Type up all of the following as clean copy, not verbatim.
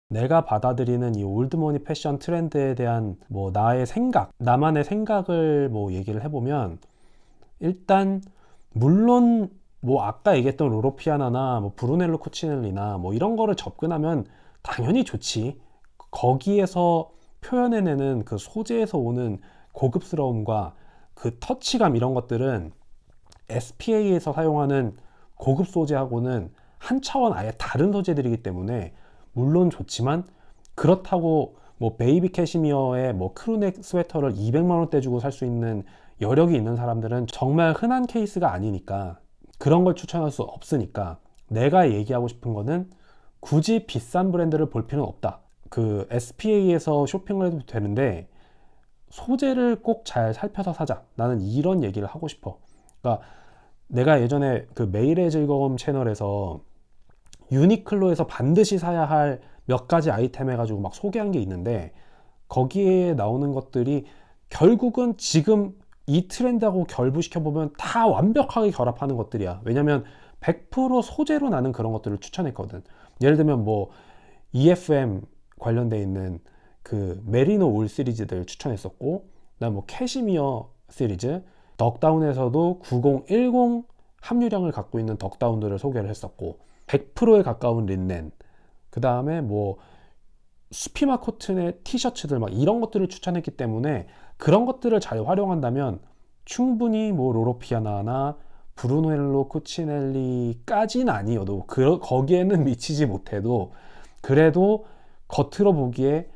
내가 받아들이는 이 올드머니 패션 트렌드에 대한 뭐 나의 생각, 나만의 생각을 뭐 얘기를 해보면, 일단 물론 뭐 아까 얘기했던 로로피아나나 뭐 브루넬로 쿠치넬리나 뭐 이런 거를 접근하면 당연히 좋지. 거기에서 표현해내는 그 소재에서 오는 고급스러움과 그 터치감 이런 것들은 SPA에서 사용하는 고급 소재하고는 한 차원 아예 다른 소재들이기 때문에 물론 좋지만, 그렇다고 뭐 베이비 캐시미어에 뭐 크루넥 스웨터를 200만 원대 주고 살 수 있는 여력이 있는 사람들은 정말 흔한 케이스가 아니니까, 그런 걸 추천할 수 없으니까 내가 얘기하고 싶은 거는 굳이 비싼 브랜드를 볼 필요는 없다. 그 SPA에서 쇼핑을 해도 되는데 소재를 꼭 잘 살펴서 사자. 나는 이런 얘기를 하고 싶어. 그러니까 내가 예전에 그 매일의 즐거움 채널에서 유니클로에서 반드시 사야 할 몇 가지 아이템 해가지고 막 소개한 게 있는데, 거기에 나오는 것들이 결국은 지금 이 트렌드하고 결부시켜보면 다 완벽하게 결합하는 것들이야. 왜냐면 100% 소재로 나는 그런 것들을 추천했거든. 예를 들면 뭐 EFM 관련돼 있는 그 메리노 울 시리즈들 추천했었고, 그다음 뭐 캐시미어 시리즈, 덕다운에서도 9010 함유량을 갖고 있는 덕다운들을 소개를 했었고, 100%에 가까운 린넨, 그 다음에 뭐 수피마 코튼의 티셔츠들 막 이런 것들을 추천했기 때문에, 그런 것들을 잘 활용한다면 충분히 뭐 로로피아나나 브루넬로 쿠치넬리까지는 아니어도 거기에는 미치지 못해도 그래도 겉으로 보기에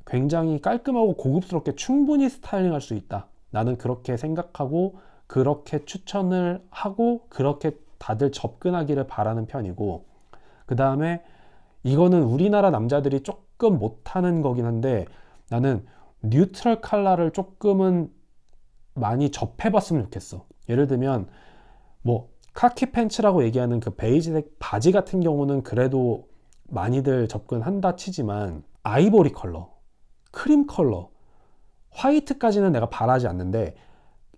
굉장히 깔끔하고 고급스럽게 충분히 스타일링할 수 있다. 나는 그렇게 생각하고 그렇게 추천을 하고 그렇게 다들 접근하기를 바라는 편이고, 그 다음에 이거는 우리나라 남자들이 조금 못하는 거긴 한데, 나는 뉴트럴 컬러를 조금은 많이 접해봤으면 좋겠어. 예를 들면 뭐 카키 팬츠라고 얘기하는 그 베이지색 바지 같은 경우는 그래도 많이들 접근한다 치지만, 아이보리 컬러, 크림 컬러, 화이트까지는 내가 바라지 않는데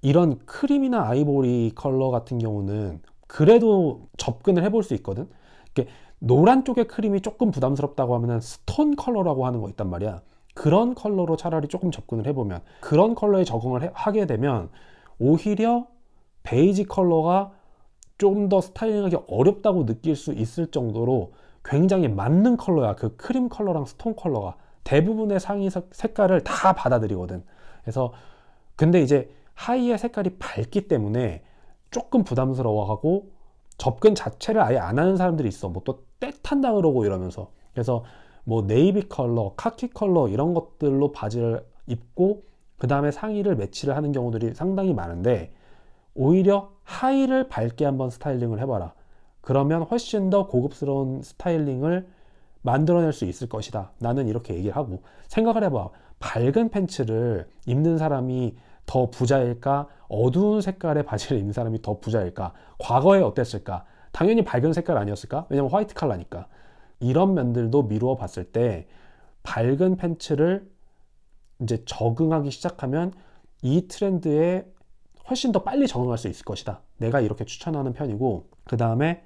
이런 크림이나 아이보리 컬러 같은 경우는 그래도 접근을 해볼 수 있거든. 이렇게 노란 쪽의 크림이 조금 부담스럽다고 하면은 스톤 컬러라고 하는 거 있단 말이야. 그런 컬러로 차라리 조금 접근을 해보면, 그런 컬러에 적응을 하게 되면 오히려 베이지 컬러가 좀 더 스타일링하기 어렵다고 느낄 수 있을 정도로 굉장히 맞는 컬러야. 그 크림 컬러랑 스톤 컬러가 대부분의 상의 색깔을 다 받아들이거든. 그래서 근데 이제 하의의 색깔이 밝기 때문에 조금 부담스러워하고 접근 자체를 아예 안 하는 사람들이 있어. 뭐 또 때 탄다 그러고 이러면서. 그래서 뭐 네이비 컬러, 카키 컬러 이런 것들로 바지를 입고 그 다음에 상의를 매치를 하는 경우들이 상당히 많은데, 오히려 하의를 밝게 한번 스타일링을 해봐라. 그러면 훨씬 더 고급스러운 스타일링을 만들어낼 수 있을 것이다. 나는 이렇게 얘기를 하고, 생각을 해봐. 밝은 팬츠를 입는 사람이 더 부자일까? 어두운 색깔의 바지를 입는 사람이 더 부자일까? 과거에 어땠을까? 당연히 밝은 색깔 아니었을까? 왜냐면 화이트 컬러니까. 이런 면들도 미루어 봤을 때 밝은 팬츠를 이제 적응하기 시작하면 이 트렌드에 훨씬 더 빨리 적응할 수 있을 것이다. 내가 이렇게 추천하는 편이고, 그 다음에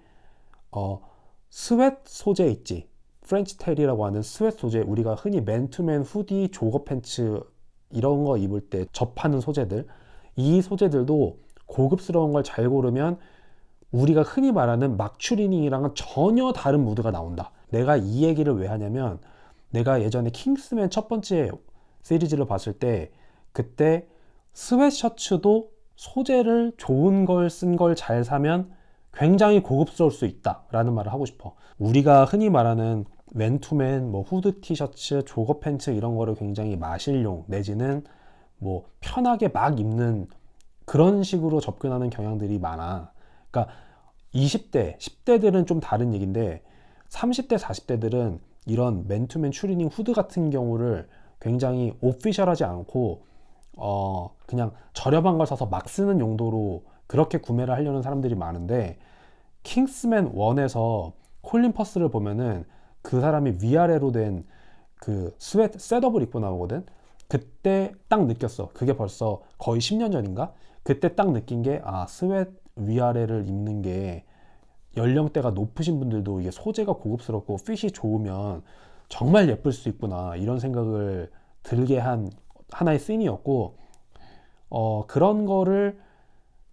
스웨트 소재 있지. 프렌치 테리라고 하는 스웨트 소재, 우리가 흔히 맨투맨 후디, 조거 팬츠 이런 거 입을 때 접하는 소재들, 이 소재들도 고급스러운 걸 잘 고르면 우리가 흔히 말하는 막추리닝이랑은 전혀 다른 무드가 나온다. 내가 이 얘기를 왜 하냐면, 내가 예전에 킹스맨 첫 번째 시리즈를 봤을 때 그때 스웨셔츠도 소재를 좋은 걸 쓴 걸 잘 사면 굉장히 고급스러울 수 있다 라는 말을 하고 싶어. 우리가 흔히 말하는 맨투맨, 뭐 후드 티셔츠, 조거 팬츠 이런 거를 굉장히 마실용 내지는 뭐 편하게 막 입는 그런 식으로 접근하는 경향들이 많아. 그러니까 20대, 10대들은 좀 다른 얘기인데 30대, 40대들은 이런 맨투맨 추리닝 후드 같은 경우를 굉장히 오피셜하지 않고 그냥 저렴한 걸 사서 막 쓰는 용도로 그렇게 구매를 하려는 사람들이 많은데, 킹스맨 1에서 콜린 퍼스를 보면은 그 사람이 위아래로 된 그 스웨트 셋업을 입고 나오거든. 그때 딱 느꼈어. 그게 벌써 거의 10년 전인가? 그때 딱 느낀 게, 스웨트 위아래를 입는 게 연령대가 높으신 분들도 이게 소재가 고급스럽고 핏이 좋으면 정말 예쁠 수 있구나 이런 생각을 들게 한 하나의 씬이었고, 그런 거를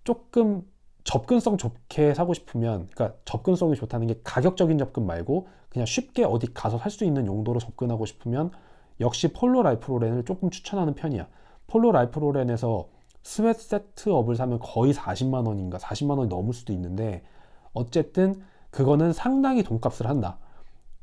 조금 접근성 좋게 사고 싶으면, 그러니까 접근성이 좋다는 게 가격적인 접근 말고 그냥 쉽게 어디 가서 살 수 있는 용도로 접근하고 싶으면 역시 폴로 라이프 로렌을 조금 추천하는 편이야. 폴로 라이프 로렌에서 스웨트 세트업을 사면 거의 40만 원인가 40만 원이 넘을 수도 있는데, 어쨌든 그거는 상당히 돈값을 한다.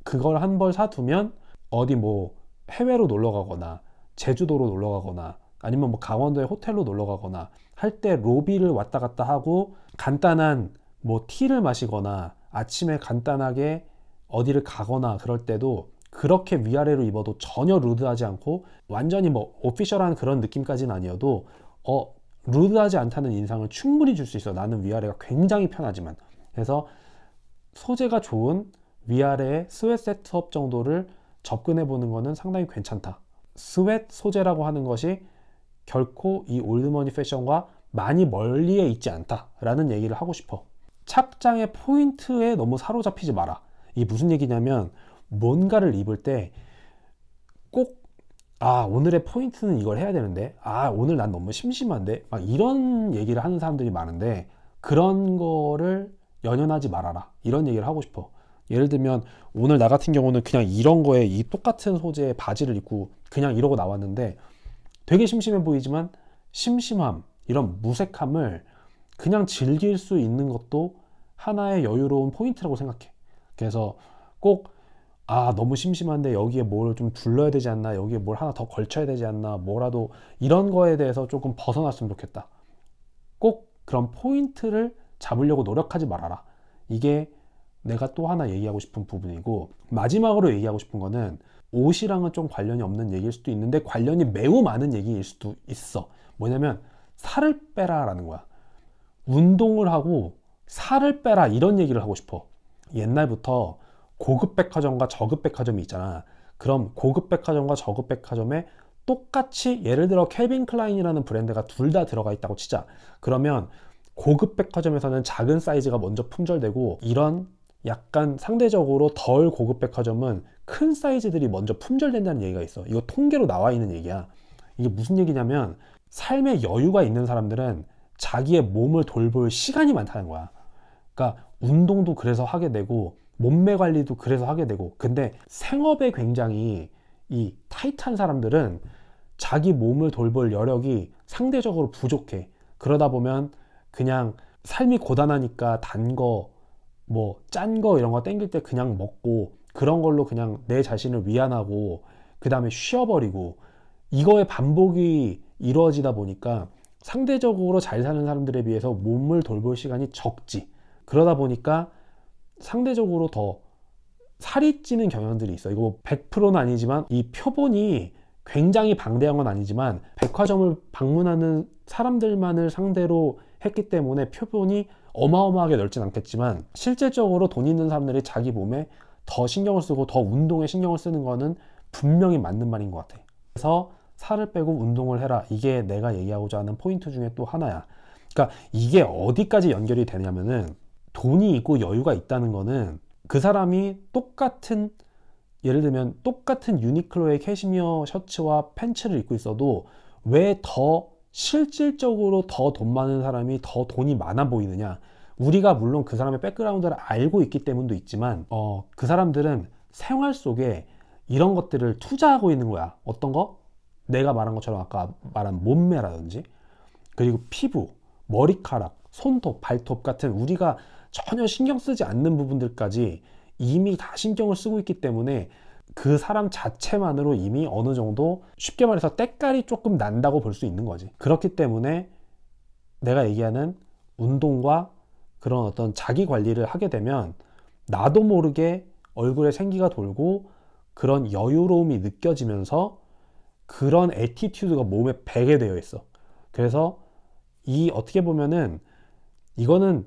그걸 한 벌 사두면 어디 뭐 해외로 놀러 가거나 제주도로 놀러 가거나 아니면 뭐 강원도의 호텔로 놀러 가거나 할 때 로비를 왔다 갔다 하고 간단한 뭐 티를 마시거나 아침에 간단하게 어디를 가거나 그럴 때도 그렇게 위아래로 입어도 전혀 루드하지 않고, 완전히 뭐 오피셜한 그런 느낌까지는 아니어도 루드하지 않다는 인상을 충분히 줄 수 있어. 나는 위아래가 굉장히 편하지만. 그래서 소재가 좋은 위아래의 스웨트 세트업 정도를 접근해 보는 거는 상당히 괜찮다. 스웨트 소재라고 하는 것이 결코 이 올드머니 패션과 많이 멀리에 있지 않다라는 얘기를 하고 싶어. 착장의 포인트에 너무 사로잡히지 마라. 이게 무슨 얘기냐면, 뭔가를 입을 때 꼭 오늘의 포인트는 이걸 해야 되는데, 오늘 난 너무 심심한데, 막 이런 얘기를 하는 사람들이 많은데, 그런 거를 연연하지 말아라 이런 얘기를 하고 싶어. 예를 들면 오늘 나 같은 경우는 그냥 이런 거에 이 똑같은 소재의 바지를 입고 그냥 이러고 나왔는데, 되게 심심해 보이지만 심심함, 이런 무색함을 그냥 즐길 수 있는 것도 하나의 여유로운 포인트라고 생각해. 그래서 꼭 너무 심심한데 여기에 뭘 좀 둘러야 되지 않나, 여기에 뭘 하나 더 걸쳐야 되지 않나, 뭐라도 이런 거에 대해서 조금 벗어났으면 좋겠다. 꼭 그런 포인트를 잡으려고 노력하지 말아라. 이게 내가 또 하나 얘기하고 싶은 부분이고, 마지막으로 얘기하고 싶은 거는 옷이랑은 좀 관련이 없는 얘기일 수도 있는데 관련이 매우 많은 얘기일 수도 있어. 뭐냐면 살을 빼라 라는 거야. 운동을 하고 살을 빼라 이런 얘기를 하고 싶어. 옛날부터 고급 백화점과 저급 백화점이 있잖아. 그럼 고급 백화점과 저급 백화점에 똑같이, 예를 들어 캘빈 클라인이라는 브랜드가 둘 다 들어가 있다고 치자. 그러면 고급 백화점에서는 작은 사이즈가 먼저 품절되고, 이런 약간 상대적으로 덜 고급 백화점은 큰 사이즈들이 먼저 품절된다는 얘기가 있어. 이거 통계로 나와 있는 얘기야. 이게 무슨 얘기냐면, 삶에 여유가 있는 사람들은 자기의 몸을 돌볼 시간이 많다는 거야. 그러니까 운동도 그래서 하게 되고 몸매 관리도 그래서 하게 되고. 근데 생업에 굉장히 이 타이트한 사람들은 자기 몸을 돌볼 여력이 상대적으로 부족해. 그러다 보면 그냥 삶이 고단하니까 단 거, 뭐 짠 거 이런 거 땡길 때 그냥 먹고, 그런 걸로 그냥 내 자신을 위안하고 그 다음에 쉬어버리고, 이거의 반복이 이루어지다 보니까 상대적으로 잘 사는 사람들에 비해서 몸을 돌볼 시간이 적지. 그러다 보니까 상대적으로 더 살이 찌는 경향들이 있어. 이거 100%는 아니지만, 이 표본이 굉장히 방대한 건 아니지만 백화점을 방문하는 사람들만을 상대로 했기 때문에 표본이 어마어마하게 넓진 않겠지만, 실질적으로 돈 있는 사람들이 자기 몸에 더 신경을 쓰고 더 운동에 신경을 쓰는 거는 분명히 맞는 말인 것 같아. 그래서 살을 빼고 운동을 해라. 이게 내가 얘기하고자 하는 포인트 중에 또 하나야. 그러니까 이게 어디까지 연결이 되냐면은, 돈이 있고 여유가 있다는 거는 그 사람이 똑같은, 예를 들면 똑같은 유니클로의 캐시미어 셔츠와 팬츠를 입고 있어도 왜 더 실질적으로 더 돈 많은 사람이 더 돈이 많아 보이느냐. 우리가 물론 그 사람의 백그라운드를 알고 있기 때문도 있지만, 그 사람들은 생활 속에 이런 것들을 투자하고 있는 거야. 어떤 거? 내가 말한 것처럼 아까 말한 몸매라든지, 그리고 피부, 머리카락, 손톱, 발톱 같은 우리가 전혀 신경 쓰지 않는 부분들까지 이미 다 신경을 쓰고 있기 때문에 그 사람 자체만으로 이미 어느 정도, 쉽게 말해서 때깔이 조금 난다고 볼 수 있는 거지. 그렇기 때문에 내가 얘기하는 운동과 그런 어떤 자기 관리를 하게 되면 나도 모르게 얼굴에 생기가 돌고 그런 여유로움이 느껴지면서 그런 애티튜드가 몸에 배게 되어 있어. 그래서 이 어떻게 보면은 이거는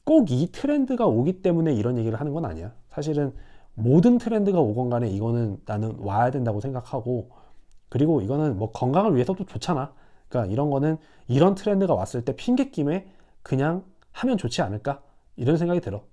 꼭 이 트렌드가 오기 때문에 이런 얘기를 하는 건 아니야. 사실은 모든 트렌드가 오건 간에 이거는 나는 와야 된다고 생각하고, 그리고 이거는 뭐 건강을 위해서도 좋잖아. 그러니까 이런 거는 이런 트렌드가 왔을 때 핑계김에 그냥 하면 좋지 않을까? 이런 생각이 들어.